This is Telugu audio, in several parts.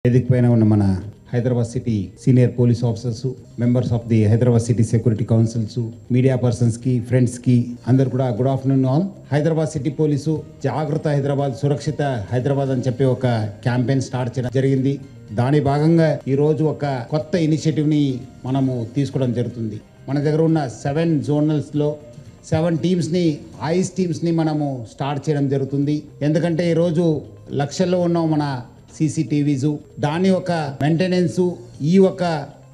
వేదిక పైన ఉన్న మన Hyderabad city senior police officers, members of the Hyderabad city security councils, media persons కి, ఫ్రెండ్స్ కి అందరు కూడా good afternoon all. Hyderabad city police జాగ్రత్త హైదరాబాద్, సురక్షిత హైదరాబాద్ అని చెప్పి ఒక క్యాంపెయిన్ స్టార్ట్ చేయడం జరిగింది. దాని భాగంగా ఈ రోజు ఒక కొత్త ఇనిషియేటివ్ ని మనము తీసుకోవడం జరుగుతుంది. మన దగ్గర ఉన్న 7 జోనల్స్ లో 7 టీమ్స్ని, ఐస్ టీమ్స్ని మనము స్టార్ట్ చేయడం జరుగుతుంది. ఎందుకంటే ఈరోజు లక్షల్లో ఉన్న మన CCTVs, దాని ఒక మెయింటెనెన్స్, ఈ ఒక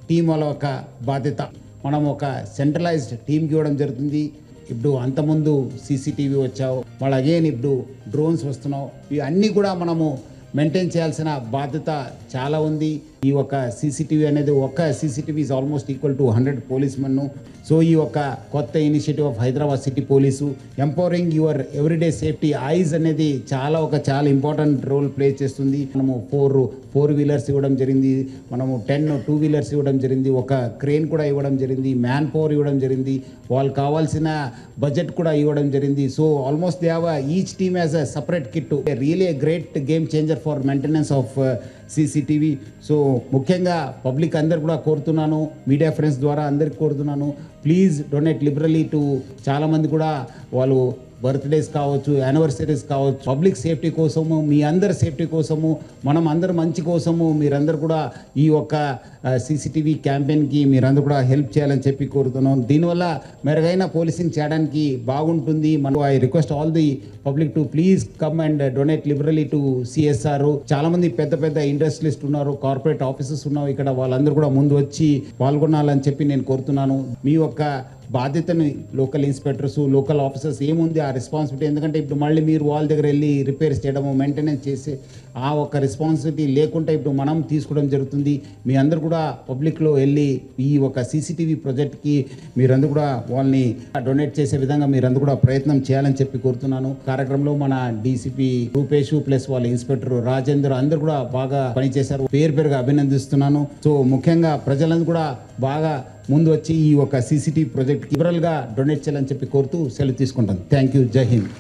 టీం వాళ్ళ ఒక బాధ్యత. మనం ఒక సెంట్రలైజ్డ్ టీంకి ఇవ్వడం జరుగుతుంది. ఇప్పుడు అంతకుముందు CCTV వచ్చావు, వాళ్ళు అగైన్ ఇప్పుడు డ్రోన్స్ వస్తున్నావు. ఇవన్నీ కూడా మనము మెయింటైన్ చేయాల్సిన బాధ్యత చాలా ఉంది. ఈ ఒక CCTV అనేది, ఒక CCTV is almost equal to 100 policemen. So ఈ ఒక కొత్త initiative of Hyderabad city police empowering your everyday safety eyes అనేది చాలా ఇంపార్టెంట్ రోల్ ప్లే చేస్తుంది. మనము 4 వీలర్స్ ఇవ్వడం జరిగింది, మనము 10 2 వీలర్స్ ఇవ్వడం జరిగింది, ఒక క్రేన్ కూడా ఇవ్వడం జరిగింది, మ్యాన్ పవర్ ఇవ్వడం జరిగింది, వాళ్ళు కావాల్సిన బడ్జెట్ కూడా ఇవ్వడం జరిగింది. So almost they have each team as a separate kit. Really great game changer for maintenance of CCTV. So ముఖ్యంగా పబ్లిక్ అందరు కూడా కోరుతున్నాను, మీడియా ఫ్రెండ్స్ ద్వారా అందరికి కోరుతున్నాను, ప్లీజ్ డొనేట్ లిబరలీ టు. చాలామంది కూడా వాళ్ళు బర్త్డేస్ కావచ్చు, యానివర్సరీస్ కావచ్చు, పబ్లిక్ సేఫ్టీ కోసము, మీ అందరి సేఫ్టీ కోసము, మనం అందరి మంచి కోసము మీరందరూ కూడా ఈ ఒక్క CCTV క్యాంపెయిన్కి మీరందరూ కూడా హెల్ప్ చేయాలని చెప్పి కోరుతున్నాం. దీనివల్ల మెరుగైన పోలీసింగ్ చేయడానికి బాగుంటుంది. మనం I request all the public to please come and donate liberally to CSR. చాలా మంది పెద్ద ఇండస్ట్రియలిస్ట్ ఉన్నారు, కార్పొరేట్ ఆఫీసెస్ ఉన్నారు ఇక్కడ, వాళ్ళందరూ కూడా ముందు వచ్చి పాల్గొనాలని చెప్పి నేను కోరుతున్నాను. మీ యొక్క బాధ్యతను లోకల్ ఇన్స్పెక్టర్స్, లోకల్ ఆఫీసర్స్ ఏముంది ఆ రెస్పాన్సిబిలిటీ. ఎందుకంటే ఇప్పుడు మళ్ళీ మీరు వాళ్ళ దగ్గర వెళ్ళి రిపేర్స్ చేయడము, మెయింటెనెన్స్ చేసి ఆ ఒక రెస్పాన్సిబిలిటీ లేకుండా ఇప్పుడు మనం తీసుకోవడం జరుగుతుంది. మీ అందరూ కూడా పబ్లిక్లో వెళ్ళి ఈ ఒక CCTV ప్రాజెక్ట్కి మీరందరూ కూడా వాళ్ళని డొనేట్ చేసే విధంగా మీరందరూ కూడా ప్రయత్నం చేయాలని చెప్పి కోరుతున్నాను. కార్యక్రమంలో మన DCP రూపేష్ ప్లస్ వాళ్ళ ఇన్స్పెక్టర్ రాజేందర్ అందరూ కూడా బాగా పనిచేశారు. పేరుగా అభినందిస్తున్నాను. సో ముఖ్యంగా ప్రజలందరూ కూడా బాగా ముందు వచ్చి ఈ ఒక CCTV ప్రాజెక్ట్ లిబరల్గా డొనేట్ చేయాలని చెప్పి కోరుతూ సెలవు తీసుకుంటాను. Thank you. జై హింద్.